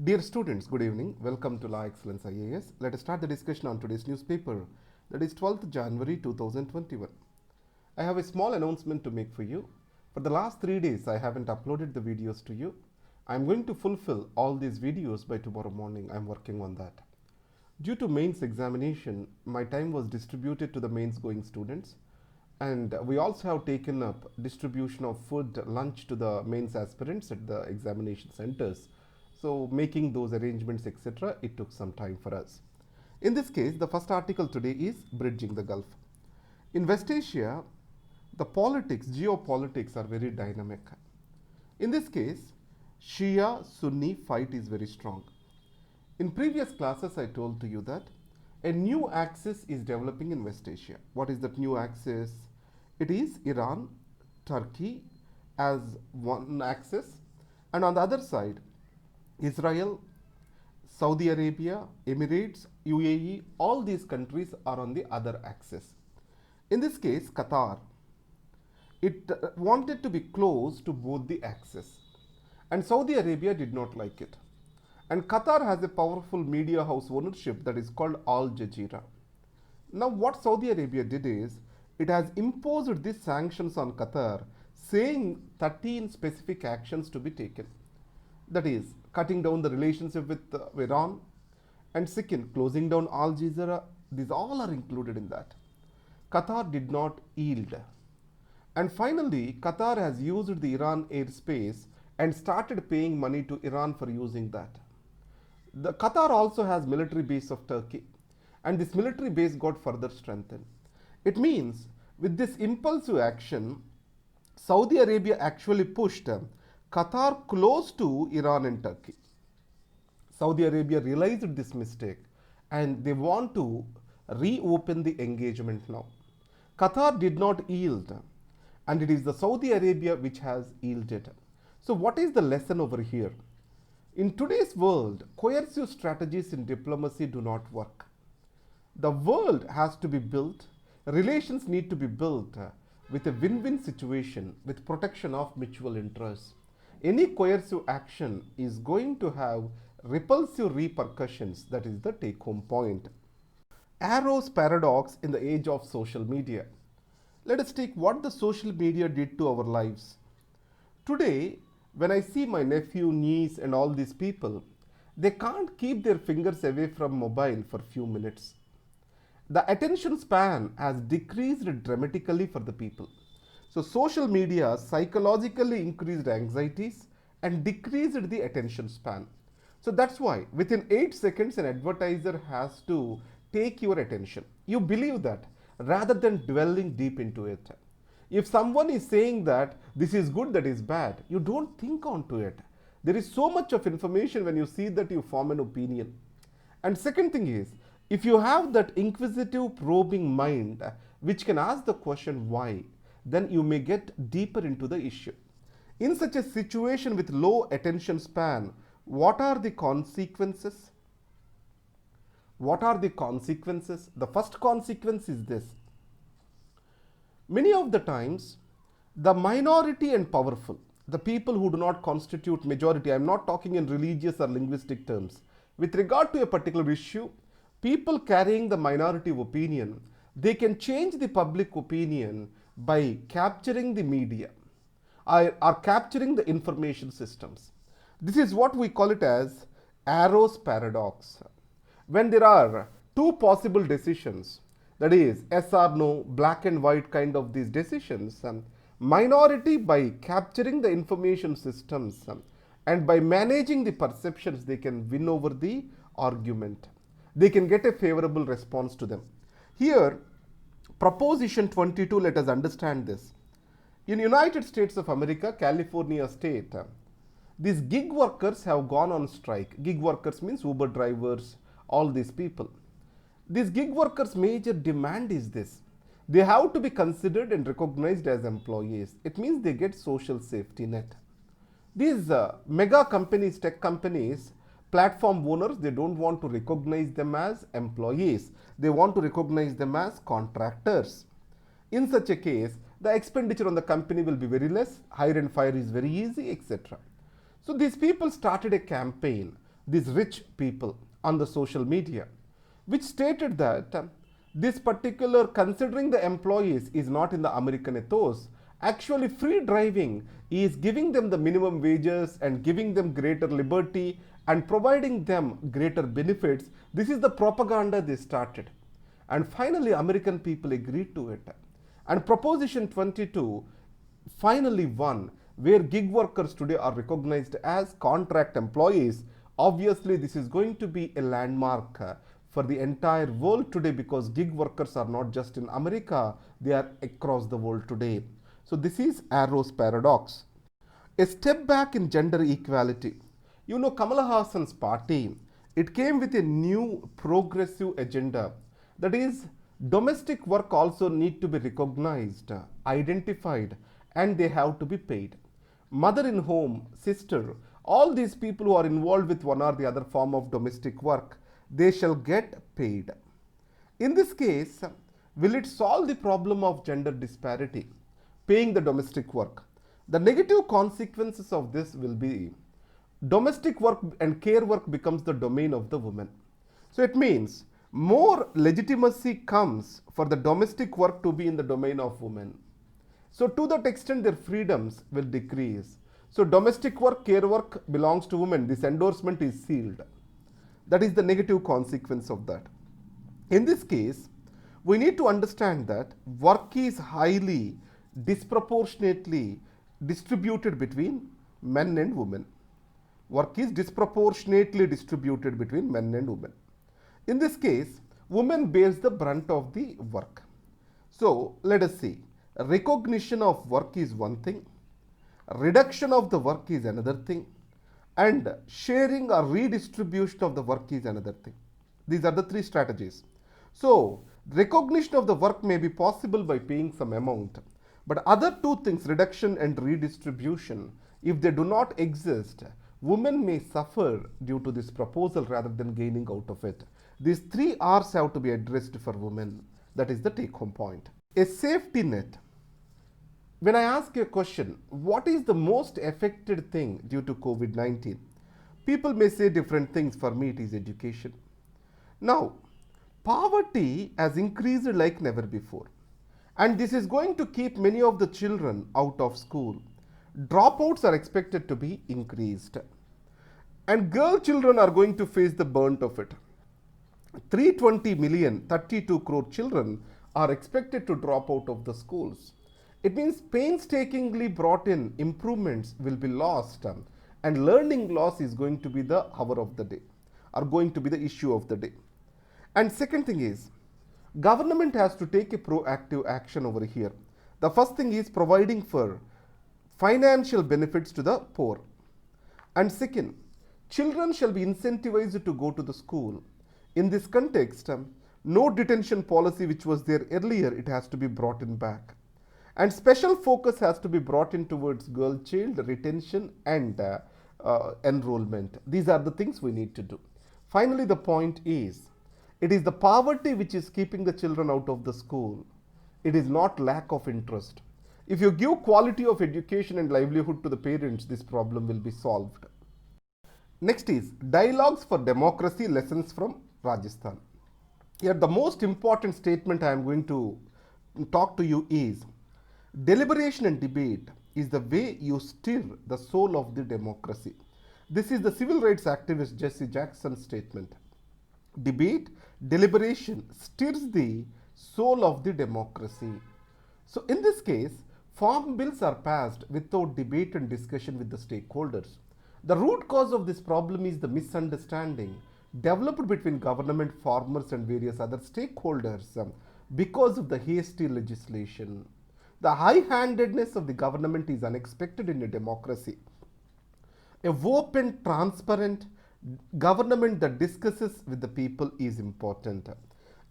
Dear students, good evening. Welcome to Law Excellence IAS. Let us start the discussion on today's newspaper, that is 12th January 2021. I have a small announcement to make for you. For the last 3 days, I haven't uploaded the videos to you. I am going to fulfill all these videos by tomorrow morning. I am working on that. Due to mains examination, my time was distributed to the mains going students, and we also have taken up distribution of food lunch to the mains aspirants at the examination centers. So making those arrangements, etc., it took some time for us. In this case, the first article today is Bridging the Gulf. In West Asia, the politics, geopolitics are very dynamic. In this case, Shia-Sunni fight is very strong. In previous classes, I told to you that a new axis is developing in West Asia. What is that new axis? It is Iran, Turkey as one axis, and on the other side, Israel, Saudi Arabia, Emirates, UAE, all these countries are on the other axis. In this case, Qatar, it wanted to be close to both the axes, and Saudi Arabia did not like it. And Qatar has a powerful media house ownership that is called Al Jazeera. Now what Saudi Arabia did is, it has imposed these sanctions on Qatar, saying 13 specific actions to be taken. That is, cutting down the relationship with Iran, and second, closing down Al Jazeera. These all are included in that. Qatar did not yield. And finally, Qatar has used the Iran airspace and started paying money to Iran for using that. The Qatar also has military base of Turkey, and this military base got further strengthened. It means with this impulsive action, Saudi Arabia actually pushed Qatar close to Iran and Turkey. Saudi Arabia realized this mistake and they want to reopen the engagement now. Qatar did not yield, and it is the Saudi Arabia which has yielded. So what is the lesson over here? In today's world, coercive strategies in diplomacy do not work. The world has to be built, relations need to be built with a win-win situation with protection of mutual interests. Any coercive action is going to have repulsive repercussions. That is the take-home point. Arrow's paradox in the age of social media. Let us take what the social media did to our lives. Today, when I see my nephew, niece and all these people, they can't keep their fingers away from mobile for few minutes. The attention span has decreased dramatically for the people. So social media psychologically increased anxieties and decreased the attention span. So that's why within 8 seconds an advertiser has to take your attention. You believe that rather than dwelling deep into it. If someone is saying that this is good, that is bad, you don't think onto it. There is so much of information. When you see that, you form an opinion. And second thing is, if you have that inquisitive probing mind which can ask the question why, then you may get deeper into the issue. In such a situation with low attention span, what are the consequences? What are the consequences? The first consequence is this. Many of the times, the minority and powerful, the people who do not constitute majority, I am not talking in religious or linguistic terms. With regard to a particular issue, people carrying the minority opinion, they can change the public opinion by capturing the media or capturing the information systems. This is what we call it as Arrow's paradox. When there are two possible decisions, that is yes or no, black and white kind of these decisions, minority by capturing the information systems and by managing the perceptions, they can win over the argument. They can get a favorable response to them. Here, Proposition 22, let us understand this. In United States of America, California state, these gig workers have gone on strike. Gig workers means Uber drivers, all these people. These gig workers' major demand is this. They have to be considered and recognized as employees. It means they get social safety net. These mega companies, tech companies, platform owners, they don't want to recognize them as employees. They want to recognize them as contractors. In such a case, the expenditure on the company will be very less, hire and fire is very easy, etc. So these people started a campaign these rich people on the social media, which stated that this particular considering the employees is not in the American ethos. Actually, free driving is giving them the minimum wages and giving them greater liberty and providing them greater benefits. This is the propaganda they started. And finally, American people agreed to it. And Proposition 22 finally won, where gig workers today are recognized as contract employees. Obviously, this is going to be a landmark for the entire world today, because gig workers are not just in America, they are across the world today. So this is Arrow's paradox. A step back in gender equality. You know, Kamala Hassan's party, it came with a new progressive agenda. That is, domestic work also need to be recognized, identified, and they have to be paid. Mother in home, sister, all these people who are involved with one or the other form of domestic work, they shall get paid. In this case, will it solve the problem of gender disparity? Paying the domestic work. The negative consequences of this will be domestic work and care work becomes the domain of the woman. So it means more legitimacy comes for the domestic work to be in the domain of women. So to that extent, their freedoms will decrease. So domestic work, care work belongs to women. This endorsement is sealed. That is the negative consequence of that. In this case, we need to understand that work is highly disproportionately distributed between men and women. Work is disproportionately distributed between men and women. In this case, women bears the brunt of the work. So let us see. Recognition of work is one thing, reduction of the work is another thing, and sharing or redistribution of the work is another thing. These are the three strategies. So recognition of the work may be possible by paying some amount, but other two things, reduction and redistribution, if they do not exist, women may suffer due to this proposal rather than gaining out of it. These three R's have to be addressed for women. That is the take-home point. A safety net. When I ask you a question, what is the most affected thing due to COVID-19? People may say different things. For me, it is education. Now, poverty has increased like never before. And this is going to keep many of the children out of school. Dropouts are expected to be increased. And girl children are going to face the brunt of it. 320 million, 32 crore children are expected to drop out of the schools. It means painstakingly brought in improvements will be lost, and learning loss is going to be the hour of the day, or going to be the issue of the day. And second thing is, government has to take a proactive action over here. The first thing is providing for financial benefits to the poor. And second, children shall be incentivized to go to the school. In this context, no detention policy which was there earlier, it has to be brought in back. And special focus has to be brought in towards girl child retention and enrollment. These are the things we need to do. Finally, the point is, it is the poverty which is keeping the children out of the school. It is not lack of interest. If you give quality of education and livelihood to the parents, this problem will be solved. Next is Dialogues for Democracy, Lessons from Rajasthan. Here the most important statement I am going to talk to you is, deliberation and debate is the way you stir the soul of the democracy. This is the civil rights activist Jesse Jackson's statement. Debate, deliberation stirs the soul of the democracy. So in this case, farm bills are passed without debate and discussion with the stakeholders. The root cause of this problem is the misunderstanding developed between government, farmers and various other stakeholders because of the hasty legislation. The high-handedness of the government is unexpected in a democracy. A open, transparent government that discusses with the people is important.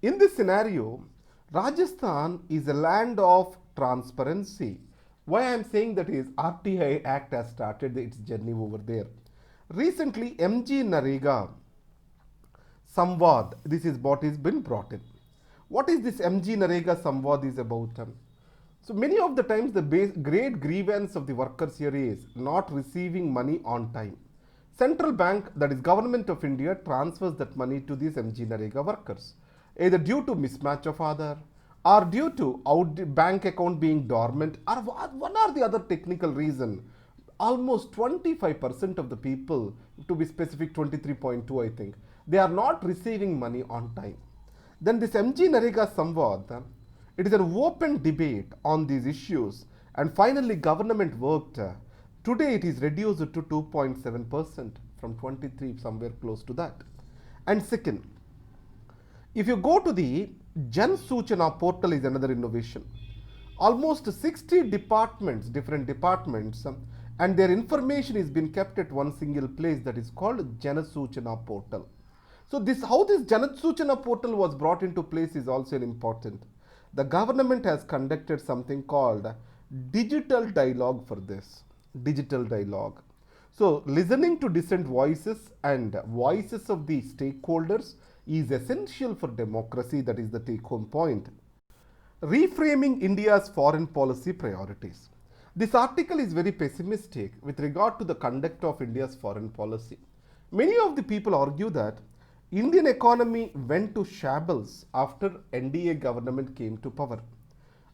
In this scenario, Rajasthan is a land of transparency. Why I am saying that is, RTI Act has started its journey over there. Recently, MG Narega Samvad, this is what has been brought in. What is this MG Narega Samvad is about? So many of the times the great grievance of the workers here is not receiving money on time. Central bank, that is government of India, transfers that money to these MG Narega workers, either due to mismatch of Aadhaar or due to bank account being dormant or one or the other technical reason. Almost 25% of the people, to be specific 23.2 I think, they are not receiving money on time. Then this MG Narega Samvad, it is an open debate on these issues, and finally government worked. Today it is reduced to 2.7% from 23, somewhere close to that. And second, if you go to the Jan Suchana portal is another innovation. Almost 60 departments, different departments, and their information is being kept at one single place, that is called Jana Suchana portal. So how this Jana Suchana portal was brought into place is also important. The government has conducted something called digital dialogue for this. Digital dialogue. So listening to distant voices and voices of the stakeholders is essential for democracy. That is the take home point. Reframing India's foreign policy priorities. This article is very pessimistic with regard to the conduct of India's foreign policy. Many of the people argue that Indian economy went to shambles after NDA government came to power.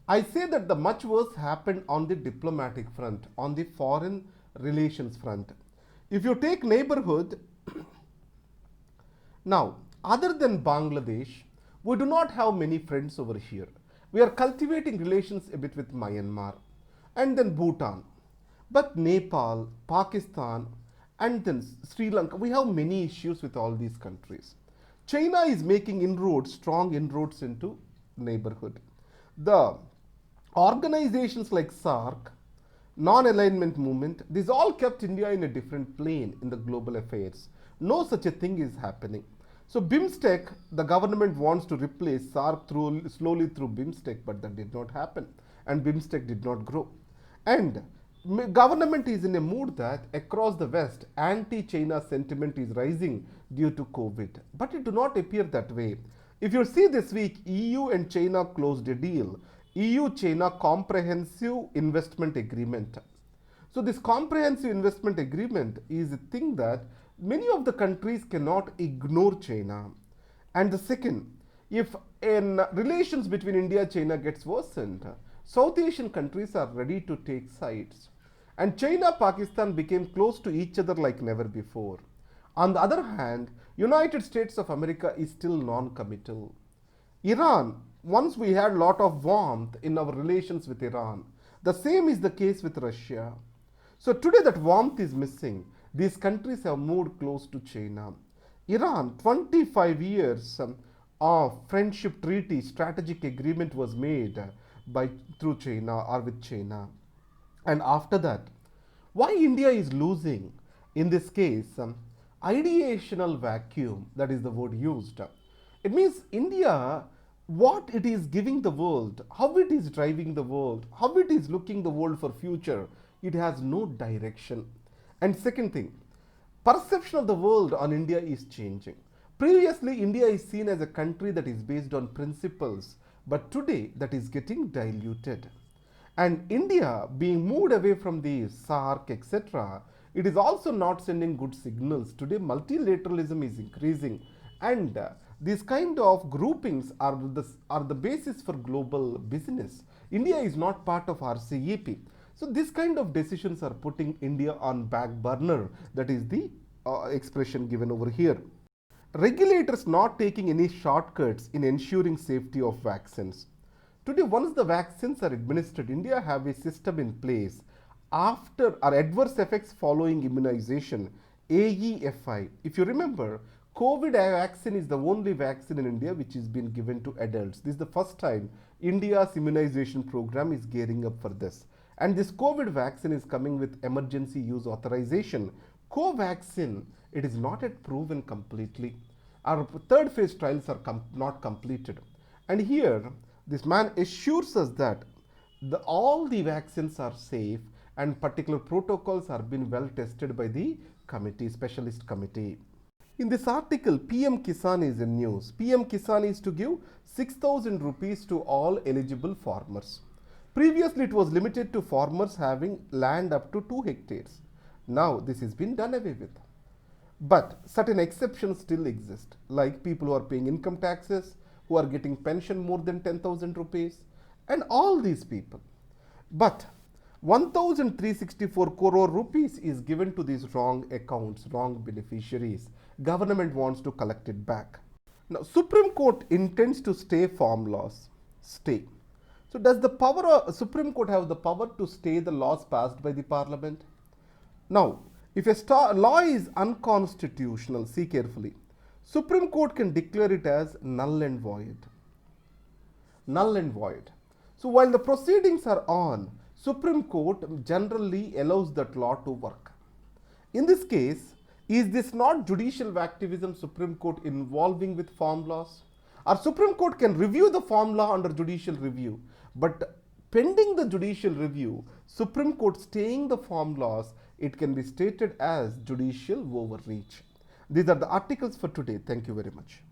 I say that the much worse happened on the diplomatic front, on the foreign relations front. If you take neighborhood, now other than Bangladesh, we do not have many friends over here. We are cultivating relations a bit with Myanmar and then Bhutan. But Nepal, Pakistan, and then Sri Lanka, we have many issues with all these countries. China is making inroads, strong inroads into neighborhood. The organizations like SAARC, non-alignment movement, these all kept India in a different plane in the global affairs. No such a thing is happening. So BIMSTEC, the government wants to replace SAARC slowly through BIMSTEC, but that did not happen, and BIMSTEC did not grow. And government is in a mood that across the West, anti-China sentiment is rising due to COVID, but it do not appear that way. If you see this week, EU and China closed a deal, EU-China Comprehensive Investment Agreement. So this Comprehensive Investment Agreement is a thing that many of the countries cannot ignore China. And the second, if relations between India and China gets worsened, South Asian countries are ready to take sides. And China, Pakistan became close to each other like never before. On the other hand, United States of America is still non-committal. Iran, once we had a lot of warmth in our relations with Iran. The same is the case with Russia. So today that warmth is missing. These countries have moved close to China. Iran, 25 years of friendship treaty, strategic agreement was made through China or with China. And after that, why India is losing? In this case, ideational vacuum, that is the word used. It means India, what it is giving the world, how it is driving the world, how it is looking the world for future, it has no direction. And second thing, perception of the world on India is changing. Previously, India is seen as a country that is based on principles, but today that is getting diluted. And India being moved away from the SAARC, etc., it is also not sending good signals. Today, multilateralism is increasing, and these kind of groupings are the basis for global business. India is not part of RCEP. So this kind of decisions are putting India on back burner. That is the expression given over here. Regulators not taking any shortcuts in ensuring safety of vaccines. Today, once the vaccines are administered, India have a system in place after or adverse effects following immunization, AEFI. If you remember, COVID vaccine is the only vaccine in India which is being given to adults. This is the first time India's immunization program is gearing up for this. And this COVID vaccine is coming with emergency use authorization. Covaxin, it is not yet proven completely. Our third phase trials are not completed. And here, this man assures us that all the vaccines are safe and particular protocols are being well tested by the committee, specialist committee. In this article, PM-Kisan is in news. PM-Kisan is to give 6,000 rupees to all eligible farmers. Previously, it was limited to farmers having land up to 2 hectares. Now, this has been done away with. But certain exceptions still exist, like people who are paying income taxes, who are getting pension more than 10,000 rupees, and all these people. But 1,364 crore rupees is given to these wrong accounts, wrong beneficiaries. Government wants to collect it back. Now, Supreme Court intends to stay farm laws. Stay. So, does the Supreme Court have the power to stay the laws passed by the Parliament? Now, if a law is unconstitutional, see carefully. Supreme Court can declare it as null and void. Null and void. So, while the proceedings are on, Supreme Court generally allows that law to work. In this case, is this not judicial activism, Supreme Court involving with farm laws? Our Supreme Court can review the farm law under judicial review, but pending the judicial review, Supreme Court staying the farm laws, it can be stated as judicial overreach. These are the articles for today. Thank you very much.